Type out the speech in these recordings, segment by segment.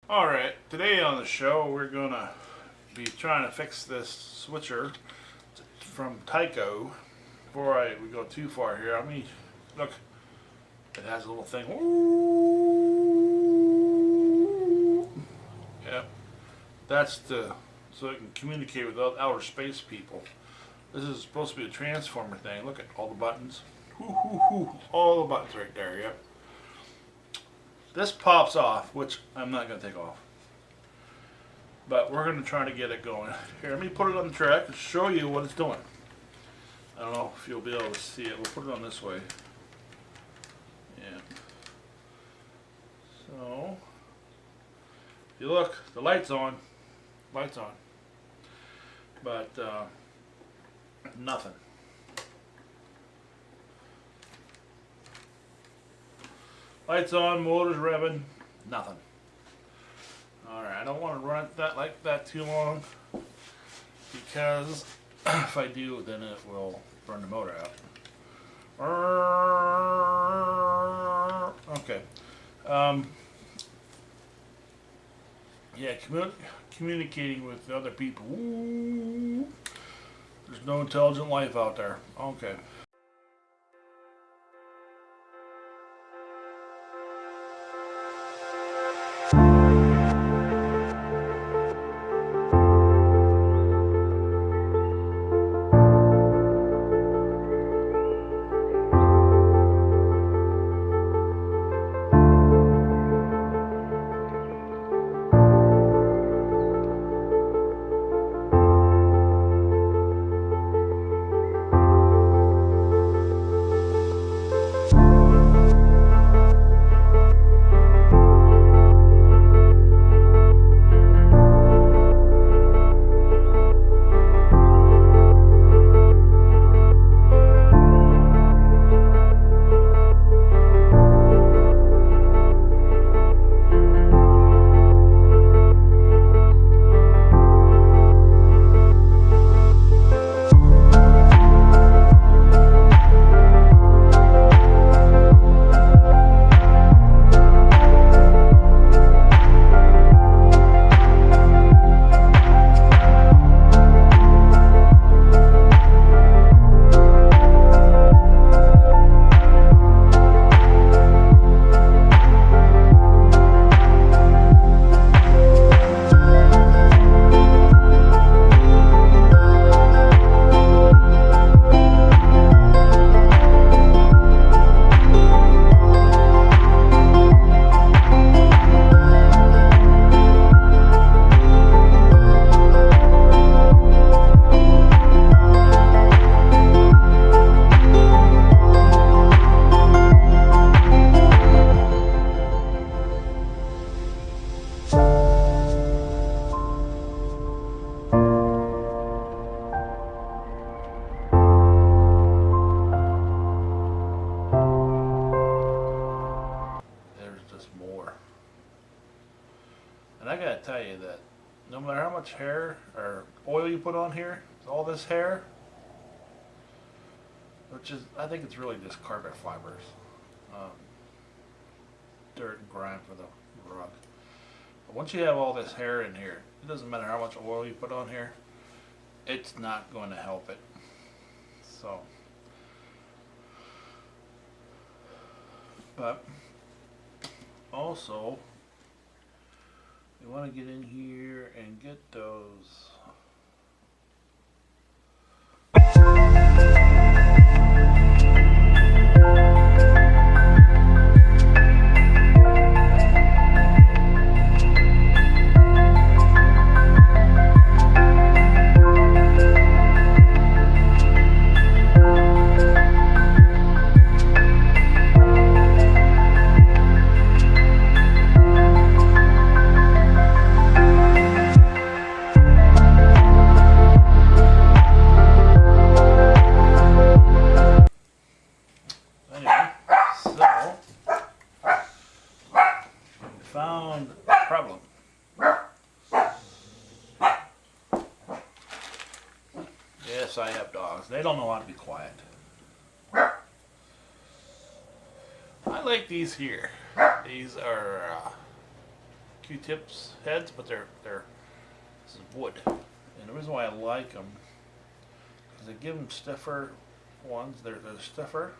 Alright, today on the show we're gonna be trying to fix this switcher from Tyco. Before we go too far here, look, it has a little thing. Ooh. Yep, that's so it can communicate with outer space people. This is supposed to be a transformer thing. Look at all the buttons. All the buttons right there, yep. This pops off, which I'm not going to take off. But we're going to try to get it going. Here, let me put it on the track and show you what it's doing. I don't know if you'll be able to see it. We'll put it on this way. Yeah. So, if you look, the light's on. Light's on. But, nothing. Lights on, motors revving, nothing. Alright, I don't want to run it like that too long because if I do, then it will burn the motor out. Okay. Yeah, communicating with other people. Ooh, there's no intelligent life out there. Okay. More. And I gotta tell you that no matter how much hair or oil you put on here, all this hair, which is, I think it's really just carpet fibers, dirt and grime for the rug. But once you have all this hair in here, it doesn't matter how much oil you put on here, it's not going to help it. So, but also, you want to get in here and get those. Found a problem. Yes, I have dogs. They don't know how to be quiet. I like these here. These are Q-tips heads, but this is wood. And the reason why I like them is they give them stiffer ones. They're stiffer.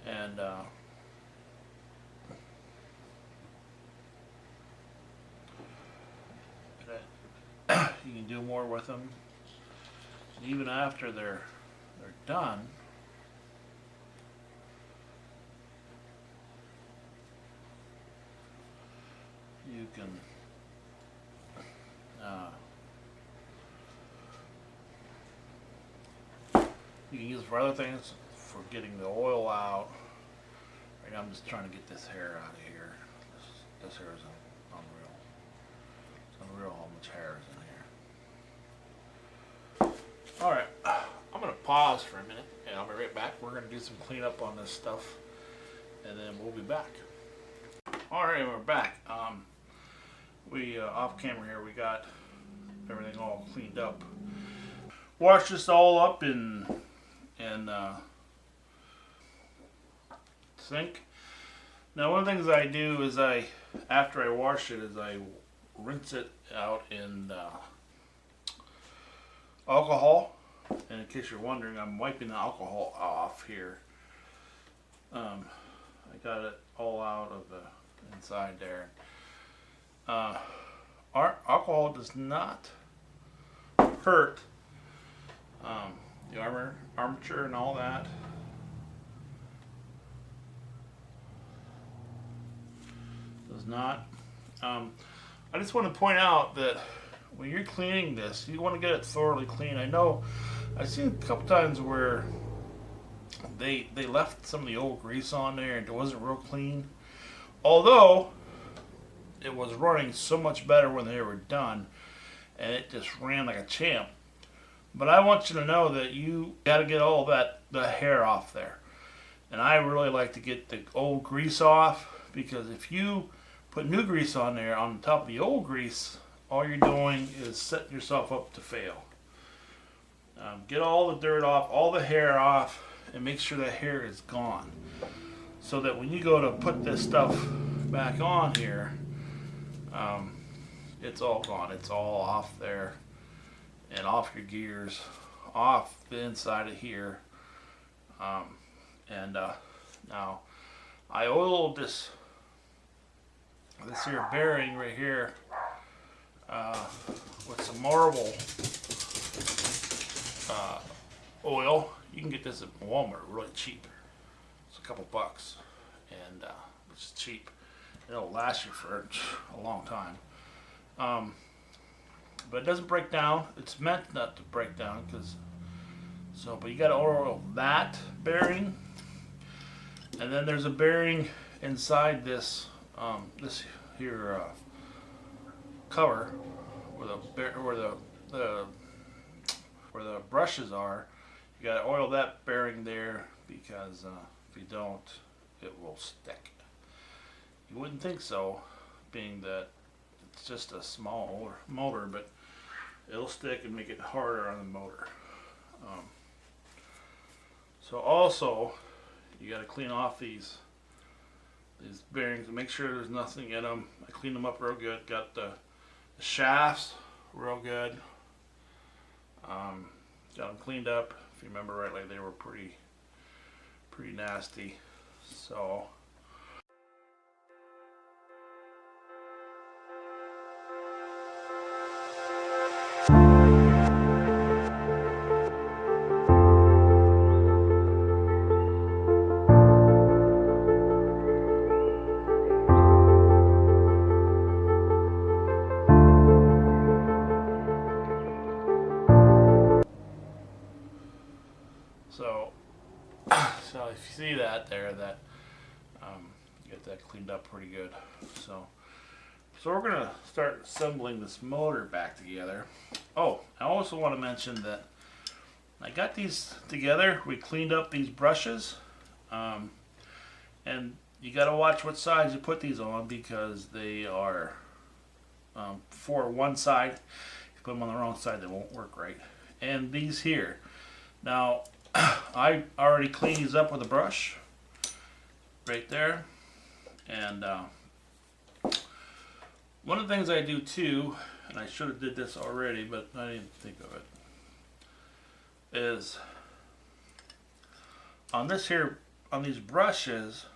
And you can do more with them. And even after they're done, you can use it for other things, for getting the oil out. Right now I'm just trying to get this hair out of here. This hair is unreal. It's unreal how much hair is in here. Alright, I'm going to pause for a minute and I'll be right back. We're going to do some cleanup on this stuff and then we'll be back. Alright, we're back. We off camera here, we got everything all cleaned up. Washed this all up in sink. Now one of the things I do is after I wash it is I rinse it out in alcohol. And in case you're wondering, I'm wiping the alcohol off here. I got it all out of the inside there. Our alcohol does not hurt the armature and all that. Does not. I just want to point out that when you're cleaning this, you want to get it thoroughly clean. I know I've seen a couple times where they left some of the old grease on there and it wasn't real clean. Although it was running so much better when they were done, and it just ran like a champ. But I want you to know that you got to get all the hair off there. And I really like to get the old grease off, because if you put new grease on there on top of the old grease, all you're doing is setting yourself up to fail. Get all the dirt off, all the hair off, and make sure the hair is gone. So that when you go to put this stuff back on here, it's all gone. It's all off there and off your gears, off the inside of here. Now I oiled this here bearing right here with some marble oil. You can get this at Walmart really cheap. It's a couple bucks, and it's cheap. It'll last you for a long time. But it doesn't break down. It's meant not to break down, but you got to oil that bearing, and then there's a bearing inside this this here cover where the brushes are. You got to oil that bearing there, because if you don't, it will stick. You wouldn't think so, being that it's just a small motor, but it'll stick and make it harder on the motor. So also, you got to clean off these bearings and make sure there's nothing in them. I cleaned them up real good. Got the shafts real good. Got them cleaned up. If you remember rightly, they were pretty nasty. So. So if you see that there, that get that cleaned up pretty good. So we're gonna start assembling this motor back together. Oh, I also want to mention that I got these together. We cleaned up these brushes, and you got to watch what size you put these on, because they are for one side. If you put them on the wrong side, they won't work right. And these here. Now, I already cleaned these up with a brush. right there. And one of the things I do too, and I should have did this already, but I didn't think of it, is on this here, on these brushes,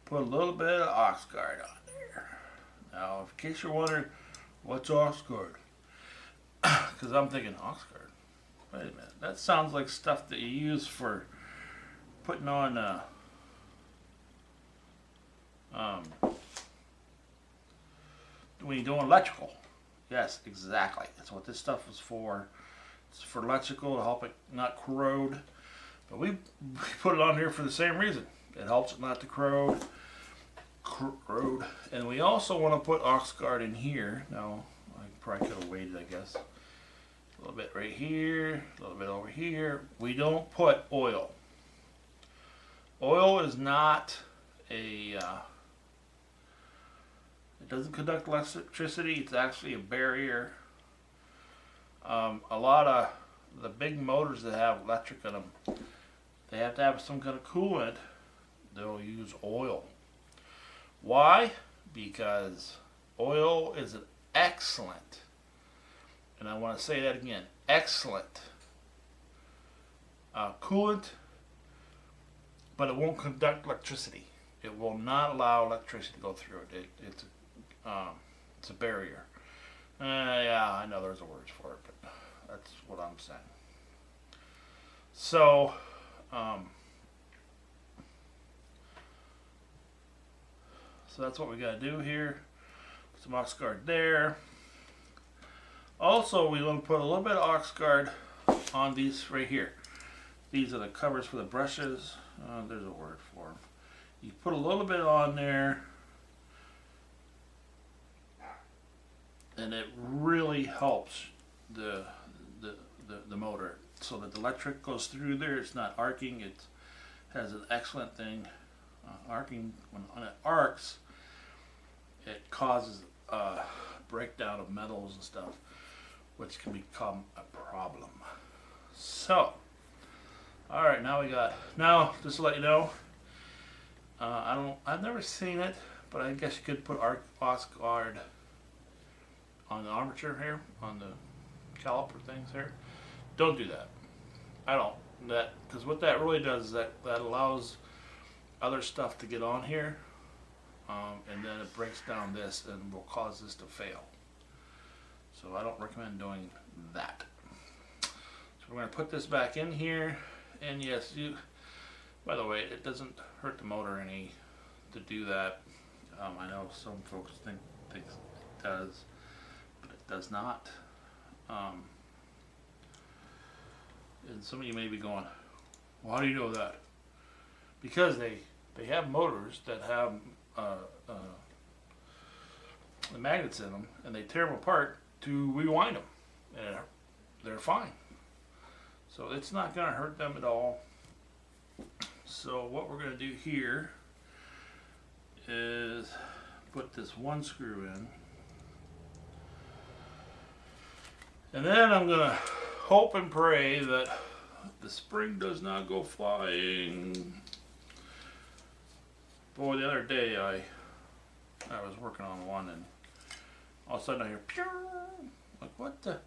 put a little bit of Oxguard on there. Now, in case you're wondering, what's Oxguard? Because I'm thinking Oxguard. Wait a minute, that sounds like stuff that you use for putting on when you're doing electrical. Yes, exactly. That's what this stuff is for. It's for electrical to help it not corrode. But we put it on here for the same reason. It helps it not to corrode. And we also want to put Oxguard in here. Now, I probably could have waited, I guess. A little bit right here, a little bit over here. We don't put oil. Oil is not a, it doesn't conduct electricity. It's actually a barrier. A lot of the big motors that have electric in them, they have to have some kind of coolant. They'll use oil. Why? Because oil is an excellent, and I want to say that again, excellent coolant, but it won't conduct electricity. It will not allow electricity to go through it. It's a barrier. Yeah, I know there's a word for it, but that's what I'm saying. So, so that's what we got to do here. Some Oxguard there. Also, we want to put a little bit of Oxguard on these right here. These are the covers for the brushes. There's a word for them. You put a little bit on there, and it really helps the motor, so that the electric goes through there. It's not arcing. It has an excellent thing. Arcing, when it arcs, it causes breakdown of metals and stuff, which can become a problem. So, all right, now just to let you know, I've never seen it, but I guess you could put Oxguard on the armature here, on the caliper things here. Don't do that. I don't. Because what that really does is that allows other stuff to get on here, and then it breaks down this and will cause this to fail. So I don't recommend doing that. So we're going to put this back in here, and yes, by the way, it doesn't hurt the motor any to do that. I know some folks think it does, but it does not. And some of you may be going, well, how do you know that? Because they have motors that have the magnets in them, and they tear them apart to rewind them, and they're fine. So it's not going to hurt them at all. So what we're going to do here is put this one screw in, and then I'm going to hope and pray that the spring does not go flying. Boy, the other day I was working on one, and all of a sudden I hear pew, like what the,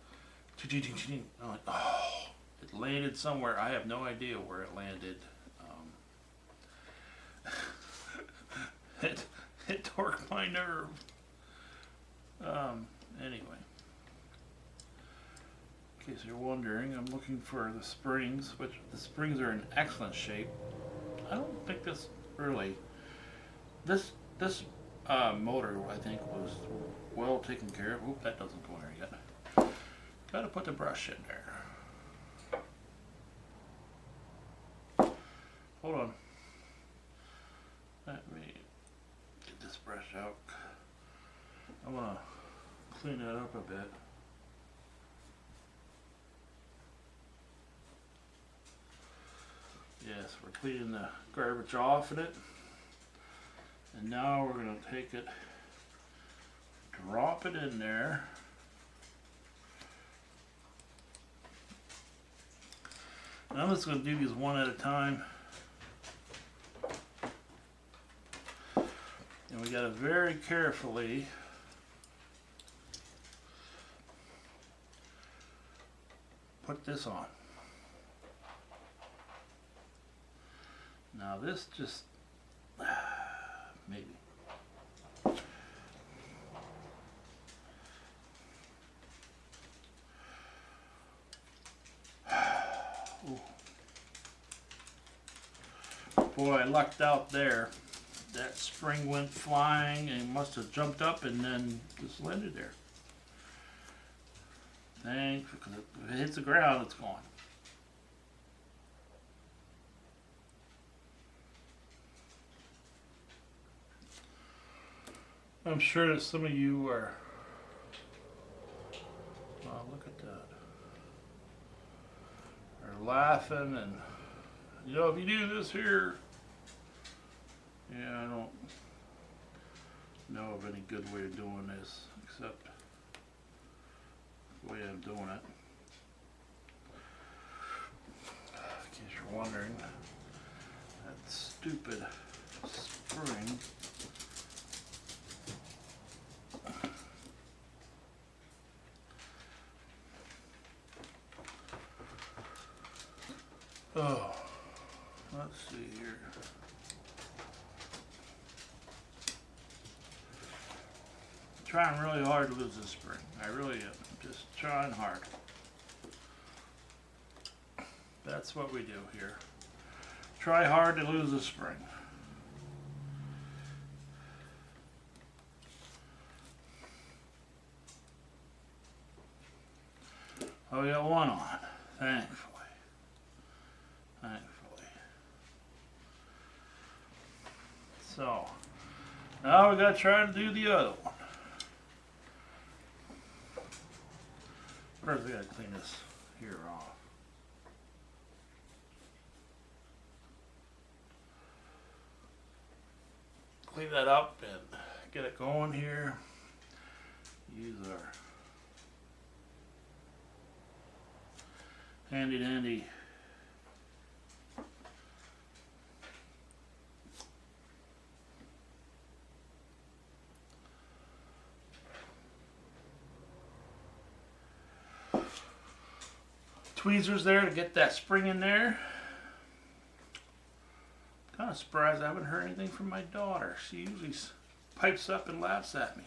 I'm like, oh, it landed somewhere. I have no idea where it landed. It torqued my nerve. Anyway, in case you're wondering, I'm looking for the springs, which the springs are in excellent shape. I don't think this really, this motor, I think, was well taken care of. Oop, that doesn't go in there yet. Gotta put the brush in there. Hold on. Let me get this brush out. I want to clean that up a bit. Yes, we're cleaning the garbage off in it. And now we're going to take it, drop it in there. And I'm just going to do these one at a time. And we got to very carefully put this on. Now this just maybe. Boy, I lucked out there. That spring went flying and must have jumped up and then just landed there. Thanks, because if it hits the ground, it's gone. I'm sure that some of you are, oh, look at that, are laughing and, you know, if you do this here, yeah, I don't know of any good way of doing this except the way I'm doing it. In case you're wondering, that stupid spring. Oh, let's see here. Trying really hard to lose this spring. I really am. Just trying hard. That's what we do here. Try hard to lose the spring. Oh, we got one on, thankfully. Thankfully. So, now we gotta try to do the other one. First we gotta clean this here off. Clean that up and get it going here. Use our handy dandy tweezers there to get that spring in there. Kind of surprised I haven't heard anything from my daughter. She usually pipes up and laughs at me.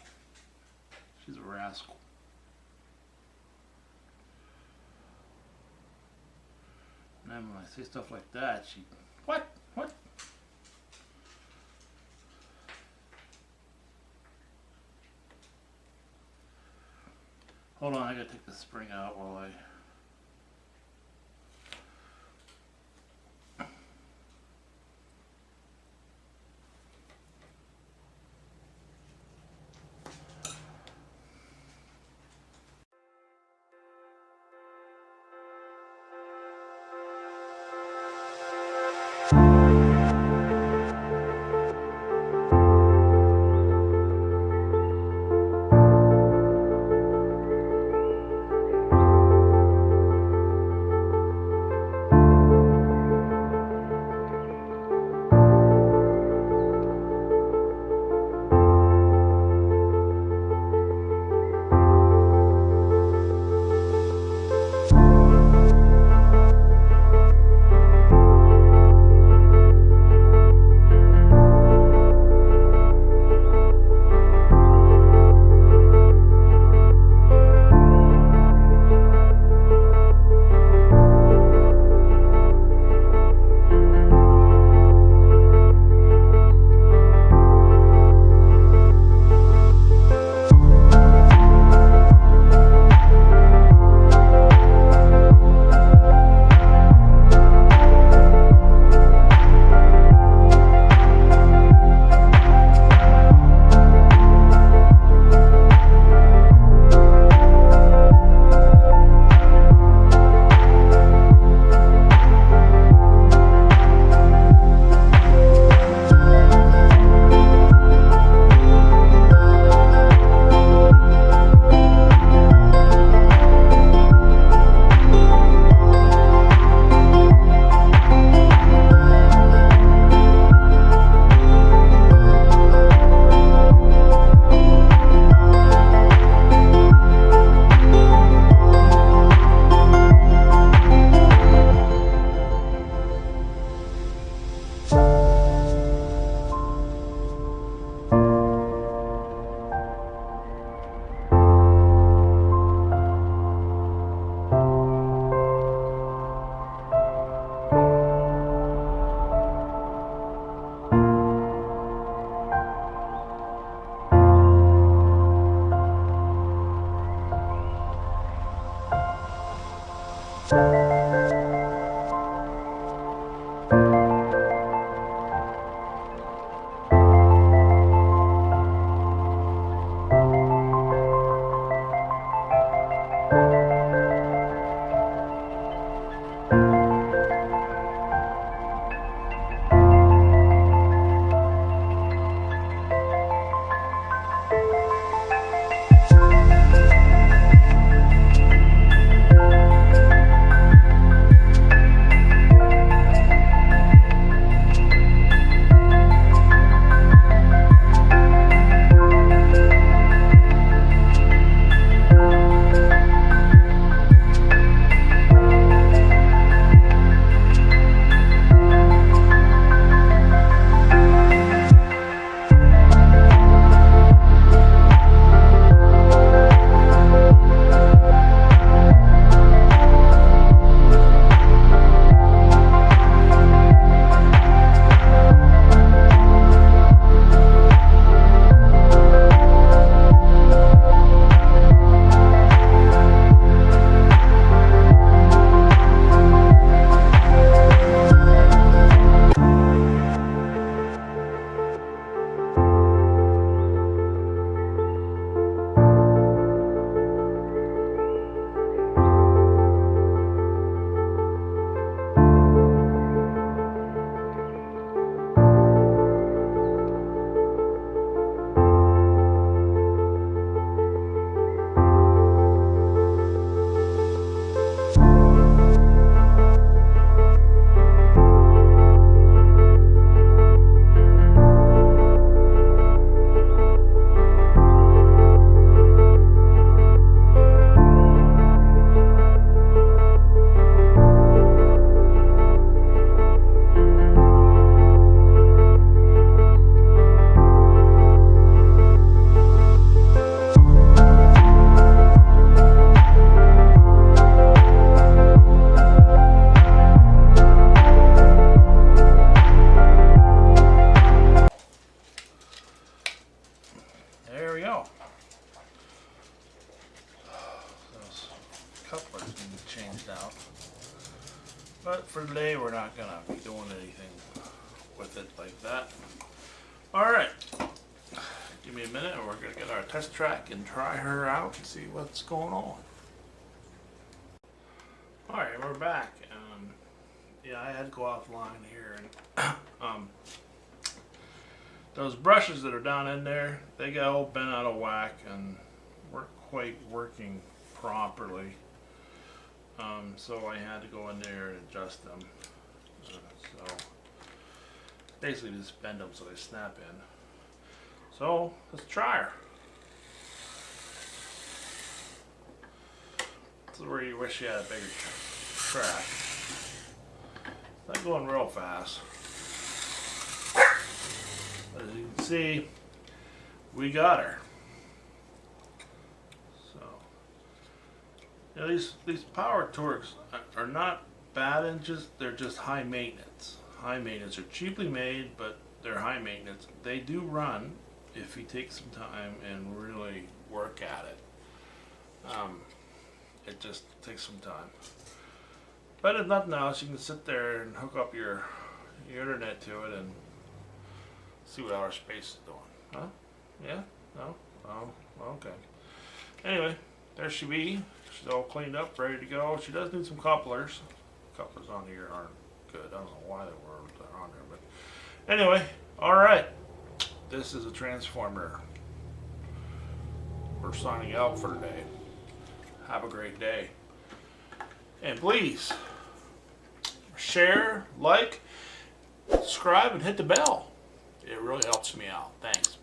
She's a rascal. And then when I say stuff like that, she, what? What? Hold on, I gotta take the spring out while I changed out. But for today, we're not going to be doing anything with it like that. Alright, give me a minute and we're going to get our test track and try her out and see what's going on. Alright, we're back. Yeah, I had to go offline here. And those brushes that are down in there, they got all bent out of whack and weren't quite working properly. So I had to go in there and adjust them. So basically just bend them so they snap in. So let's try her. This is where you wish you had a bigger track. It's not going real fast. But as you can see, we got her. You know, these power torques are not bad engines, they're just high maintenance. High maintenance. They're cheaply made, but they're high maintenance. They do run if you take some time and really work at it. It just takes some time. But if nothing else, you can sit there and hook up your internet to it and see what outer space is doing. Huh? Yeah? No? Oh, okay. Anyway, there she be. She's all cleaned up, ready to go. She does need some couplers. Couplers on here aren't good. I don't know why they were on there, but anyway, alright. This is a Transformer. We're signing out for today. Have a great day. And please share, like, subscribe, and hit the bell. It really helps me out. Thanks.